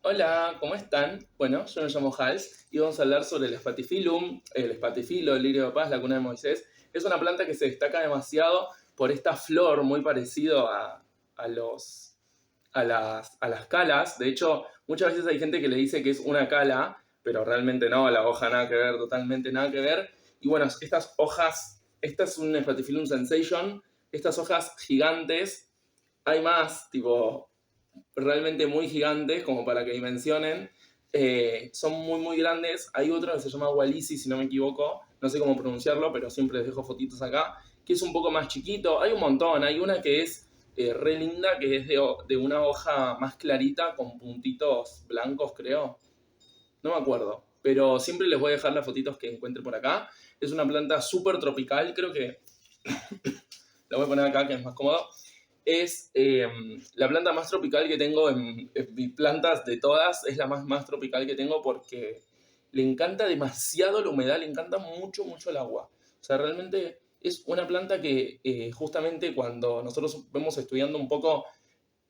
Hola, ¿cómo están? Bueno, yo me llamo Hals y vamos a hablar sobre el Spathiphyllum, el espatifilo, el lirio de paz, la cuna de Moisés. Es una planta que se destaca demasiado por esta flor muy parecido a los, a las calas. De hecho, muchas veces hay gente que le dice que es una cala, pero realmente no, la hoja nada que ver, totalmente nada que ver. Y bueno, estas hojas, esta es un Spathiphyllum sensation, estas hojas gigantes, hay más, tipo realmente muy gigantes, como para que dimensionen. Son muy, muy grandes. Hay otro que se llama Walisi, si no me equivoco. No sé cómo pronunciarlo, pero siempre les dejo fotitos acá. Que es un poco más chiquito. Hay un montón. Hay una que es re linda, que es de una hoja más clarita, con puntitos blancos, creo. No me acuerdo. Pero siempre les voy a dejar las fotitos que encuentre por acá. Es una planta súper tropical. Creo que la voy a poner acá, que es más cómodo. Es la planta más tropical que tengo en mis plantas de todas. Es la más tropical que tengo porque le encanta demasiado la humedad, le encanta mucho, mucho el agua. O sea, realmente es una planta que justamente cuando nosotros vemos estudiando un poco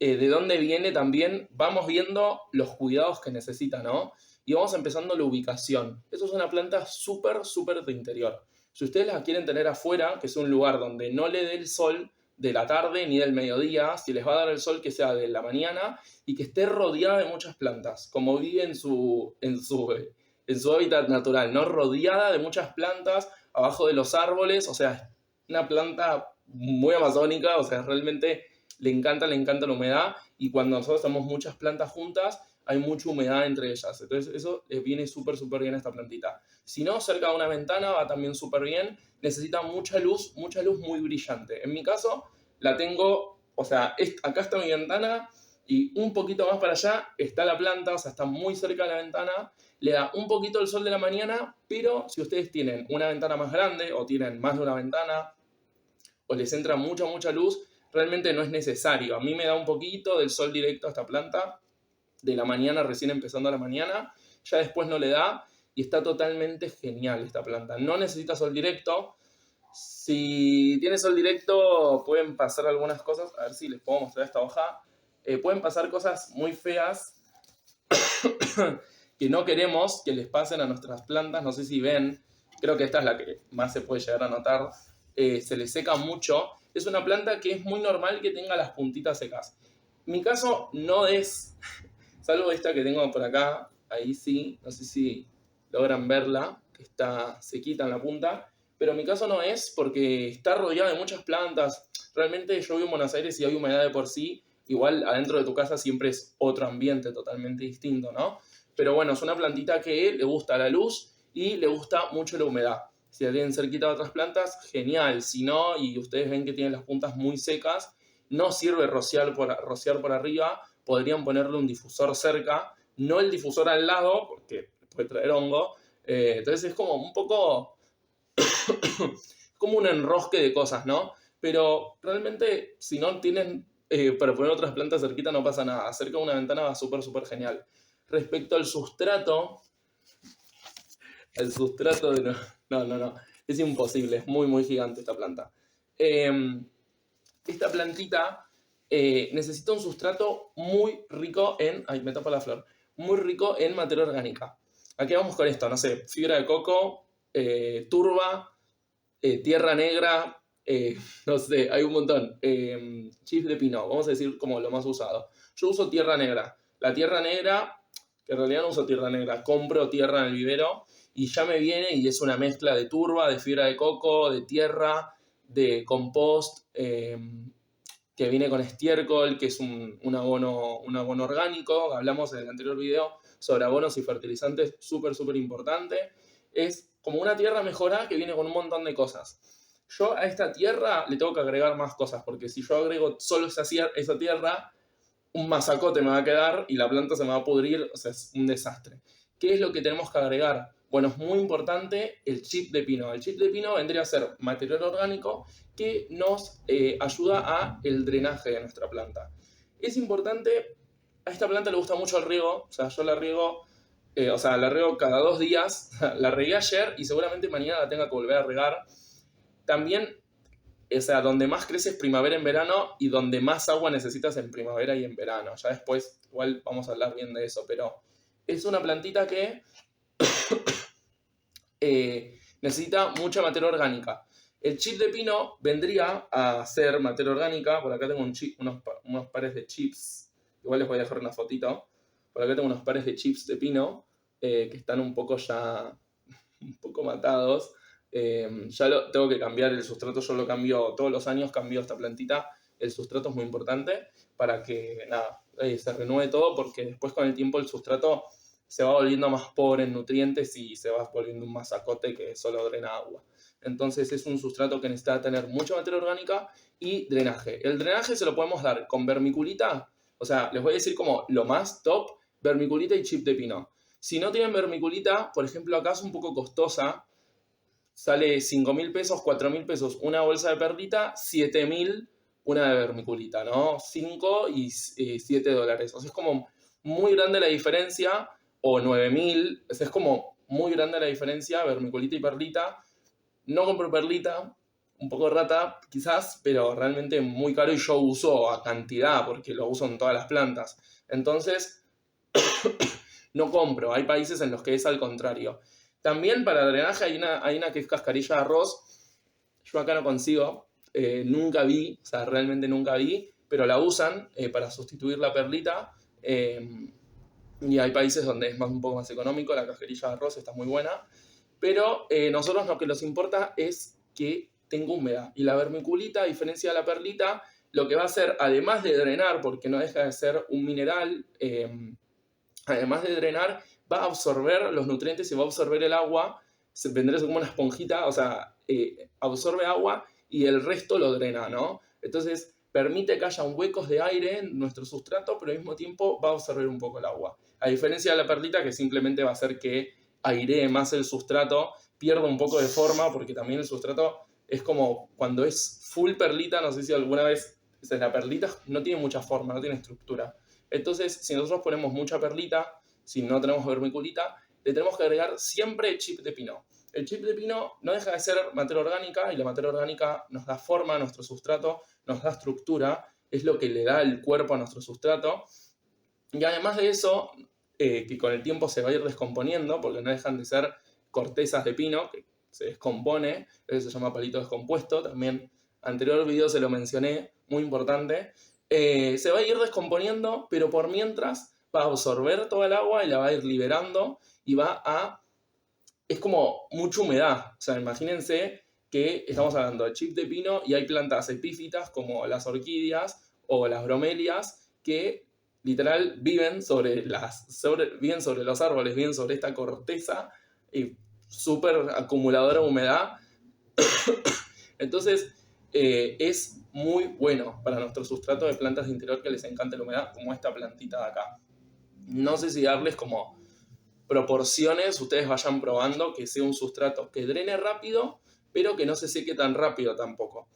de dónde viene también, vamos viendo los cuidados que necesita, ¿no? Y vamos empezando la ubicación. Eso es una planta súper, súper de interior. Si ustedes la quieren tener afuera, que es un lugar donde no le dé el sol de la tarde ni del mediodía, si les va a dar el sol que sea de la mañana y que esté rodeada de muchas plantas, como vive en su hábitat natural, ¿no? Rodeada de muchas plantas, abajo de los árboles, o sea, una planta muy amazónica, o sea, realmente le encanta la humedad y cuando nosotros tenemos muchas plantas juntas, hay mucha humedad entre ellas. Entonces eso les viene súper, súper bien a esta plantita. Si no, cerca de una ventana va también súper bien. Necesita mucha luz muy brillante. En mi caso, la tengo, o sea, acá está mi ventana y un poquito más para allá está la planta, o sea, está muy cerca de la ventana. Le da un poquito el sol de la mañana, pero si ustedes tienen una ventana más grande o tienen más de una ventana o les entra mucha, mucha luz, realmente no es necesario. A mí me da un poquito del sol directo a esta planta, de la mañana, recién empezando la mañana, ya después no le da y está totalmente genial esta planta. No necesita sol directo. Si tiene sol directo pueden pasar algunas cosas, a ver si les puedo mostrar esta hoja. Pueden pasar cosas muy feas que no queremos que les pasen a nuestras plantas. No sé si ven, creo que esta es la que más se puede llegar a notar. Se le seca mucho. Es una planta que es muy normal que tenga las puntitas secas. Mi caso no es, salvo esta que tengo por acá, ahí sí, no sé si logran verla, que está sequita en la punta, pero mi caso no es porque está rodeada de muchas plantas. Realmente yo vivo en Buenos Aires y hay humedad de por sí, igual adentro de tu casa siempre es otro ambiente totalmente distinto, ¿no? Pero bueno, es una plantita que le gusta la luz y le gusta mucho la humedad. Si la tienen cerquita de otras plantas, genial. Si no, y ustedes ven que tienen las puntas muy secas, no sirve rociar por arriba. Podrían ponerle un difusor cerca, no el difusor al lado, porque puede traer hongo. Entonces es como un poco, como un enrosque de cosas, ¿no? Pero realmente, si no tienen para poner otras plantas cerquita, no pasa nada. Cerca de una ventana va súper, súper genial. Respecto al sustrato de... No. Es imposible, es muy, muy gigante esta planta. Esta plantita necesita un sustrato muy rico en... Ay, me tapa la flor. Muy rico en materia orgánica. Aquí vamos con esto, no sé, fibra de coco, turba, tierra negra, no sé, hay un montón. Chif de pino, vamos a decir como lo más usado. Yo uso tierra negra. La tierra negra, que en realidad no uso tierra negra, compro tierra en el vivero y ya me viene y es una mezcla de turba, de fibra de coco, de tierra, de compost, que viene con estiércol, que es un abono orgánico. Hablamos en el anterior video sobre abonos y fertilizantes, súper, súper importante. Es como una tierra mejorada que viene con un montón de cosas. Yo a esta tierra le tengo que agregar más cosas, porque si yo agrego solo esa tierra, un masacote me va a quedar y la planta se me va a pudrir, o sea, es un desastre. ¿Qué es lo que tenemos que agregar? Bueno, es muy importante el chip de pino. El chip de pino vendría a ser material orgánico que nos ayuda a el drenaje de nuestra planta. Es importante, a esta planta le gusta mucho el riego, o sea, yo la riego, la riego cada 2 días, la regué ayer y seguramente mañana la tenga que volver a regar. También o sea, donde más crece es primavera en verano y donde más agua necesitas en primavera y en verano. Ya después igual vamos a hablar bien de eso, pero es una plantita que necesita mucha materia orgánica. El chip de pino vendría a ser materia orgánica. Por acá tengo unos pares de chips. Igual les voy a dejar una fotito. Por acá tengo unos pares de chips de pino que están un poco matados. Tengo que cambiar el sustrato. Yo lo cambio todos los años, cambio esta plantita. El sustrato es muy importante para que se renueve todo, porque después con el tiempo el sustrato se va volviendo más pobre en nutrientes y se va volviendo un masacote que solo drena agua. Entonces es un sustrato que necesita tener mucha materia orgánica y drenaje. El drenaje se lo podemos dar con vermiculita. O sea, les voy a decir como lo más top, vermiculita y chip de pino. Si no tienen vermiculita, por ejemplo, acá es un poco costosa. Sale 5.000 pesos, 4.000 pesos una bolsa de perlita, 7.000 una de vermiculita, ¿no? 5 y $7. O sea, es como muy grande la diferencia. O 9.000, es como muy grande la diferencia, vermiculita y perlita. No compro perlita, un poco rata quizás, pero realmente muy caro y yo uso a cantidad porque lo uso en todas las plantas. Entonces, no compro. Hay países en los que es al contrario. También para drenaje hay una que es cascarilla de arroz. Yo acá no consigo, nunca vi, o sea, realmente nunca vi, pero la usan para sustituir la perlita. Y hay países donde es un poco más económico, la cascarilla de arroz está muy buena. Pero nosotros lo que nos importa es que tenga humedad. Y la vermiculita, a diferencia de la perlita, lo que va a hacer, además de drenar, porque no deja de ser un mineral, además de drenar, va a absorber los nutrientes y va a absorber el agua. Vendrá como una esponjita, o sea, absorbe agua y el resto lo drena, ¿no? Entonces permite que haya huecos de aire en nuestro sustrato, pero al mismo tiempo va a absorber un poco el agua. A diferencia de la perlita, que simplemente va a hacer que airee más el sustrato, pierda un poco de forma, porque también el sustrato es como cuando es full perlita, no sé si alguna vez, la perlita no tiene mucha forma, no tiene estructura. Entonces, si nosotros ponemos mucha perlita, si no tenemos vermiculita, le tenemos que agregar siempre chip de pino. El chip de pino no deja de ser materia orgánica, y la materia orgánica nos da forma a nuestro sustrato, nos da estructura, es lo que le da el cuerpo a nuestro sustrato. Y además de eso, que con el tiempo se va a ir descomponiendo, porque no dejan de ser cortezas de pino, que se descompone, eso se llama palito descompuesto, también anterior video se lo mencioné, muy importante. Se va a ir descomponiendo, pero por mientras va a absorber toda el agua y la va a ir liberando y es como mucha humedad. O sea, imagínense que estamos hablando de chip de pino y hay plantas epífitas como las orquídeas o las bromelias que literal viven sobre los árboles, viven sobre esta corteza y súper acumuladora de humedad. Entonces es muy bueno para nuestro sustrato de plantas de interior que les encanta la humedad, como esta plantita de acá. No sé si darles como proporciones, ustedes vayan probando que sea un sustrato que drene rápido, pero que no se seque tan rápido tampoco.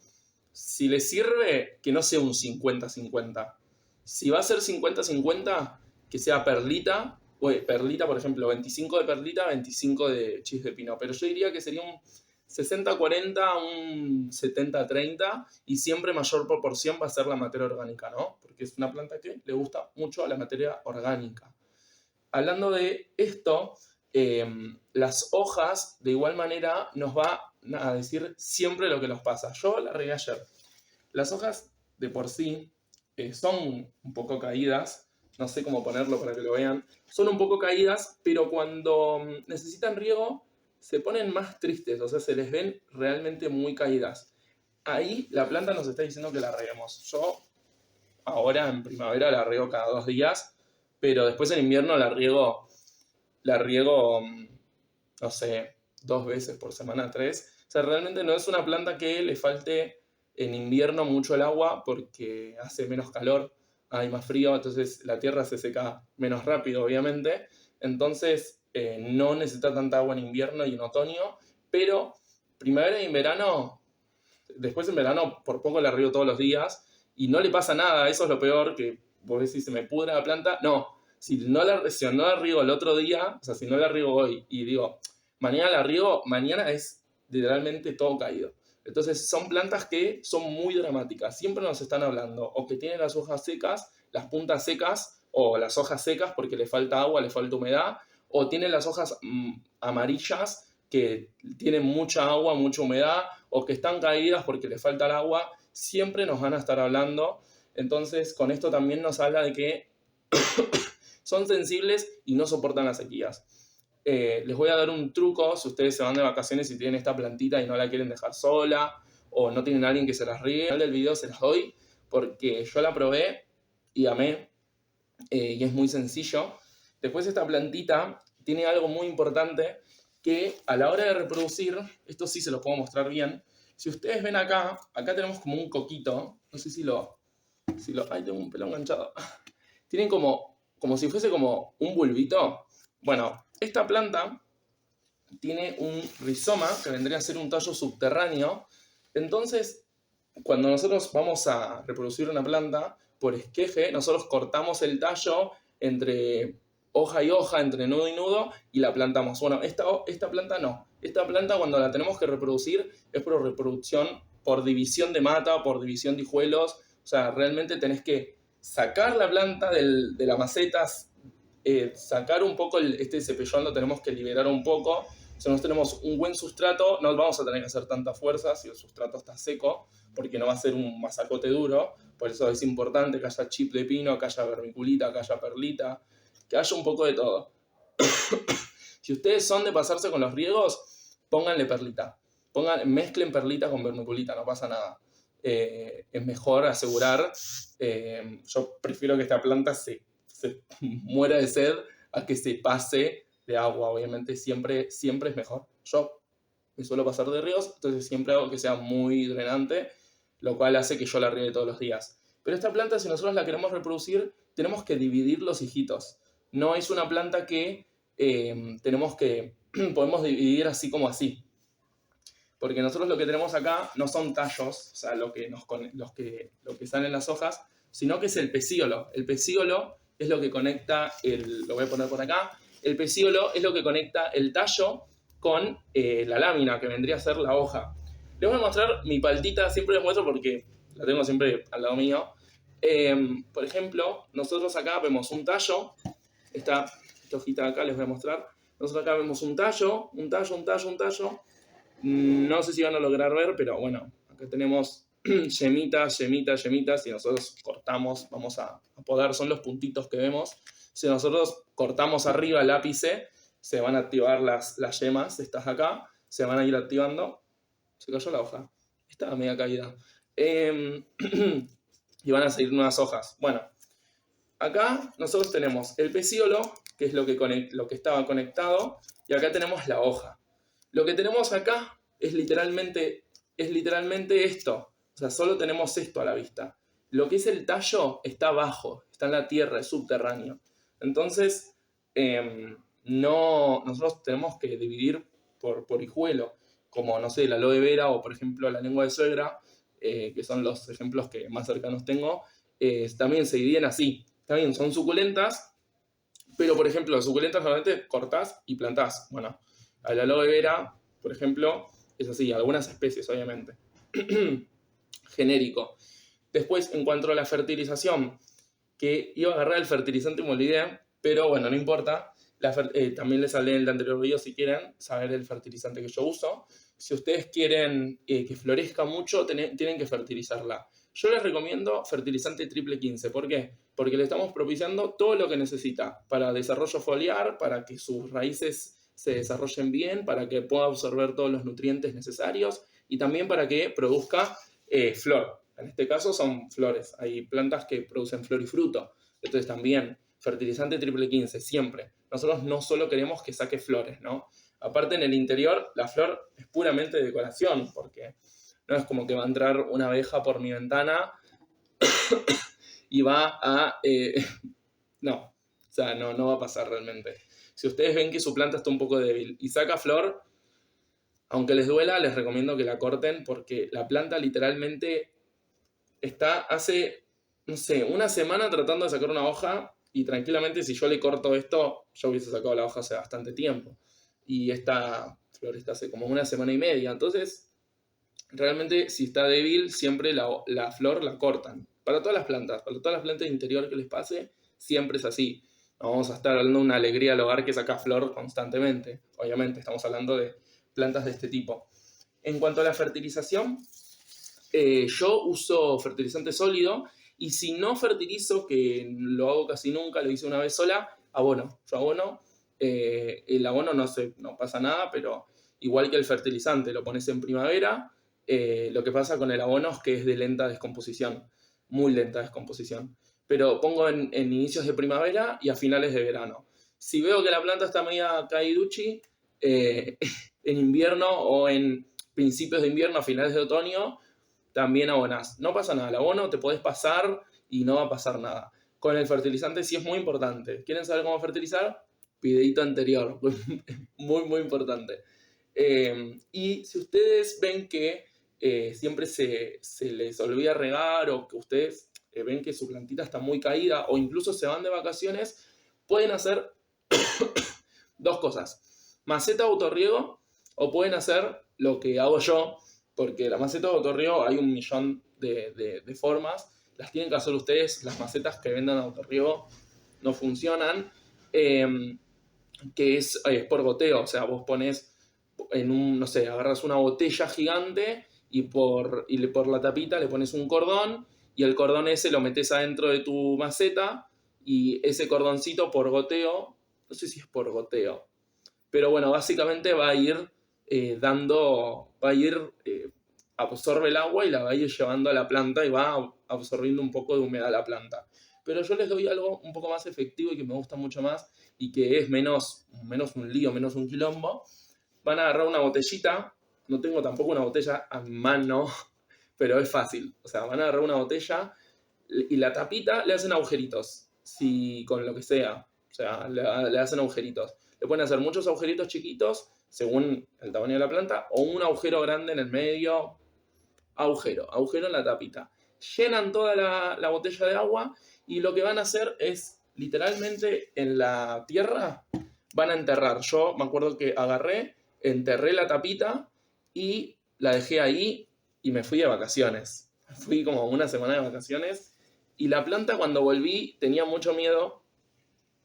Si les sirve, que no sea un 50-50. Si va a ser 50-50, que sea perlita, por ejemplo, 25 de perlita, 25 de chis de pino. Pero yo diría que sería un 60-40, un 70-30, y siempre mayor proporción va a ser la materia orgánica, ¿no? Porque es una planta que le gusta mucho a la materia orgánica. Hablando de esto, las hojas de igual manera nos va a decir siempre lo que nos pasa. Yo la regué ayer. Las hojas de por sí son un poco caídas, no sé cómo ponerlo para que lo vean, son un poco caídas, pero cuando necesitan riego se ponen más tristes, o sea, se les ven realmente muy caídas. Ahí la planta nos está diciendo que la reguemos. Yo ahora en primavera la riego cada 2 días, pero después en invierno la riego, no sé, 2 veces por semana, 3. O sea, realmente no es una planta que le falte en invierno mucho el agua porque hace menos calor, hay más frío, entonces la tierra se seca menos rápido, obviamente. Entonces no necesita tanta agua en invierno y en otoño, pero primavera y en verano, después en verano por poco la riego todos los días y no le pasa nada. Eso es lo peor, que vos decís, se me pudre la planta. No, si no la riego el otro día, o sea, si no la riego hoy y digo, mañana la riego, mañana es literalmente todo caído. Entonces son plantas que son muy dramáticas, siempre nos están hablando o que tienen las hojas secas, las puntas secas o las hojas secas porque le falta agua, le falta humedad, o tienen las hojas amarillas que tienen mucha agua, mucha humedad, o que están caídas porque le falta el agua, siempre nos van a estar hablando. Entonces con esto también nos habla de que son sensibles y no soportan las sequías. Les voy a dar un truco si ustedes se van de vacaciones y tienen esta plantita y no la quieren dejar sola o no tienen a alguien que se las riegue. Al final del video se las doy porque yo la probé y amé y es muy sencillo. Después esta plantita tiene algo muy importante que a la hora de reproducir, esto sí se lo puedo mostrar bien. Si ustedes ven acá tenemos como un coquito, no sé si lo ay, tengo un pelo enganchado. Tienen como si fuese como un bulbito. Bueno, esta planta tiene un rizoma que vendría a ser un tallo subterráneo. Entonces, cuando nosotros vamos a reproducir una planta, por esqueje, nosotros cortamos el tallo entre hoja y hoja, entre nudo y nudo, y la plantamos. Bueno, esta planta no. Esta planta cuando la tenemos que reproducir es por reproducción, por división de mata, por división de hijuelos. O sea, realmente tenés que sacar la planta de la maceta, sacar un poco este cepellón, lo tenemos que liberar un poco. Si no tenemos un buen sustrato, no vamos a tener que hacer tanta fuerza si el sustrato está seco, porque no va a ser un masacote duro. Por eso es importante que haya chip de pino, que haya vermiculita, que haya perlita, que haya un poco de todo. Si ustedes son de pasarse con los riegos, pónganle perlita. Mezclen perlita con vermiculita, no pasa nada. Es mejor asegurar. Yo prefiero que esta planta se muera de sed a que se pase de agua. Obviamente siempre es mejor. Yo me suelo pasar de ríos, entonces siempre hago que sea muy drenante, lo cual hace que yo la riegue todos los días. Pero esta planta, si nosotros la queremos reproducir, tenemos que dividir los hijitos. No es una planta que podemos dividir así como así. Porque nosotros lo que tenemos acá no son tallos, o sea, lo que salen en las hojas, sino que es el pecíolo. El pecíolo es lo que conecta lo voy a poner por acá, el pecíolo es lo que conecta el tallo con la lámina, que vendría a ser la hoja. Les voy a mostrar mi paltita, siempre les muestro porque la tengo siempre al lado mío. Por ejemplo, nosotros acá vemos un tallo, esta hojita de acá les voy a mostrar. Nosotros acá vemos un tallo. No sé si van a lograr ver, pero bueno, acá tenemos yemitas, y nosotros cortamos, vamos a podar, son los puntitos que vemos. Si nosotros cortamos arriba el ápice, se van a activar las yemas, estas de acá, se van a ir activando. Se cayó la hoja, está media caída. Y van a salir nuevas hojas. Bueno, acá nosotros tenemos el pecíolo, que es lo que estaba conectado, y acá tenemos la hoja. Lo que tenemos acá es literalmente esto. O sea, solo tenemos esto a la vista. Lo que es el tallo está abajo, está en la tierra, es subterráneo. Entonces, nosotros tenemos que dividir por hijuelo, como, no sé, la aloe vera o, por ejemplo, la lengua de suegra, que son los ejemplos que más cercanos tengo, también se dividen así. También son suculentas, pero, por ejemplo, las suculentas normalmente cortás y plantás. Bueno, a la aloe vera, por ejemplo, es así, algunas especies, obviamente. Genérico. Después, en cuanto a la fertilización, que iba a agarrar el fertilizante y me olvidé, pero bueno, no importa. También les hablé en el anterior video si quieren saber el fertilizante que yo uso. Si ustedes quieren que florezca mucho, tienen que fertilizarla. Yo les recomiendo fertilizante triple 15. ¿Por qué? Porque le estamos propiciando todo lo que necesita para desarrollo foliar, para que sus raíces se desarrollen bien, para que pueda absorber todos los nutrientes necesarios y también para que produzca flor. En este caso son flores. Hay plantas que producen flor y fruto. Entonces también fertilizante triple 15, siempre. Nosotros no solo queremos que saque flores, ¿no? Aparte en el interior la flor es puramente decoración, porque no es como que va a entrar una abeja por mi ventana y va a... no, o sea, no va a pasar realmente. Si ustedes ven que su planta está un poco débil y saca flor, aunque les duela, les recomiendo que la corten porque la planta literalmente está hace, no sé, una semana tratando de sacar una hoja y tranquilamente si yo le corto esto, yo hubiese sacado la hoja hace bastante tiempo. Y esta flor está hace como una semana y media. Entonces, realmente si está débil, siempre la flor la cortan. Para todas las plantas de interior que les pase, siempre es así. No vamos a estar dando una alegría al hogar que saca flor constantemente. Obviamente, estamos hablando de plantas de este tipo. En cuanto a la fertilización, yo uso fertilizante sólido y si no fertilizo, que lo hago casi nunca, lo hice una vez sola, abono. Yo abono, el abono no pasa nada, pero igual que el fertilizante, lo pones en primavera, lo que pasa con el abono es que es de lenta descomposición, muy lenta descomposición. Pero pongo en inicios de primavera y a finales de verano. Si veo que la planta está media caiduchi, en invierno o en principios de invierno, a finales de otoño, también abonás. No pasa nada, el abono te podés pasar y no va a pasar nada. Con el fertilizante sí es muy importante. ¿Quieren saber cómo fertilizar? Videito anterior, muy, muy importante. Y si ustedes ven que siempre se les olvida regar o que ustedes ven que su plantita está muy caída o incluso se van de vacaciones, pueden hacer dos cosas. Maceta autorriego o pueden hacer lo que hago yo, porque la maceta de autorriego hay un millón de formas. Las tienen que hacer ustedes. Las macetas que vendan autorriego no funcionan. Que es por goteo. O sea, vos pones no sé, agarras una botella gigante y por la tapita le pones un cordón y el cordón ese lo metes adentro de tu maceta y ese cordoncito por goteo, no sé si es por goteo, pero bueno, básicamente va a ir absorbe el agua y la va a ir llevando a la planta y va absorbiendo un poco de humedad a la planta. Pero yo les doy algo un poco más efectivo y que me gusta mucho más y que es menos un lío, menos un quilombo. Van a agarrar una botellita, no tengo tampoco una botella a mano, pero es fácil. O sea, van a agarrar una botella y la tapita le hacen agujeritos, con lo que sea. O sea, le hacen agujeritos. Le pueden hacer muchos agujeritos chiquitos, según el tamaño de la planta, o un agujero grande en el medio. Agujero en la tapita. Llenan toda la botella de agua y lo que van a hacer es, literalmente, en la tierra, van a enterrar. Yo me acuerdo que enterré la tapita y la dejé ahí y me fui de vacaciones. Fui como una semana de vacaciones y la planta cuando volví tenía mucho miedo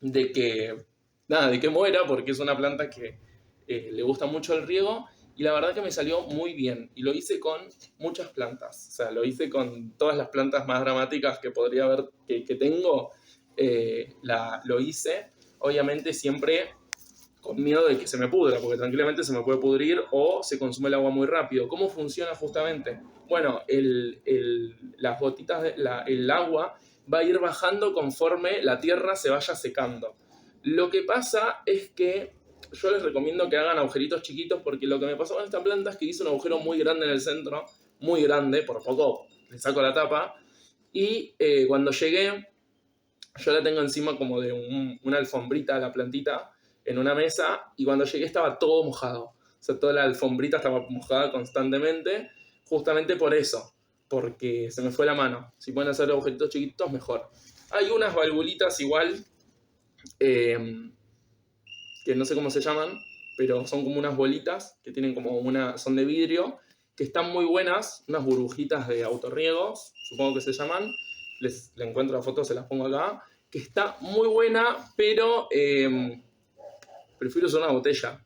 de que muera porque es una planta que le gusta mucho el riego y la verdad que me salió muy bien y lo hice con muchas plantas. O sea, lo hice con todas las plantas más dramáticas que podría haber, que tengo, lo hice. Obviamente siempre con miedo de que se me pudra, porque tranquilamente se me puede pudrir o se consume el agua muy rápido. ¿Cómo funciona justamente? Bueno, las gotitas, el agua va a ir bajando conforme la tierra se vaya secando. Lo que pasa es que yo les recomiendo que hagan agujeritos chiquitos porque lo que me pasó con esta planta es que hice un agujero muy grande en el centro, muy grande, por poco le saco la tapa, y cuando llegué, yo la tengo encima como de una alfombrita, la plantita, en una mesa, y cuando llegué estaba todo mojado. O sea, toda la alfombrita estaba mojada constantemente, justamente por eso, porque se me fue la mano. Si pueden hacer agujeritos chiquitos, mejor. Hay unas valvulitas igual, que no sé cómo se llaman, pero son como unas bolitas que tienen son de vidrio, que están muy buenas, unas burbujitas de autorriego, supongo que se llaman. Les encuentro la foto, se las pongo acá, que está muy buena, pero prefiero usar una botella.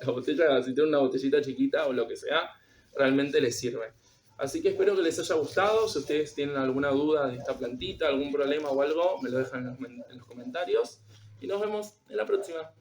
La botella, si tienen una botellita chiquita o lo que sea, realmente les sirve. Así que espero que les haya gustado. Si ustedes tienen alguna duda de esta plantita, algún problema o algo, me lo dejan en los comentarios. Y nos vemos en la próxima.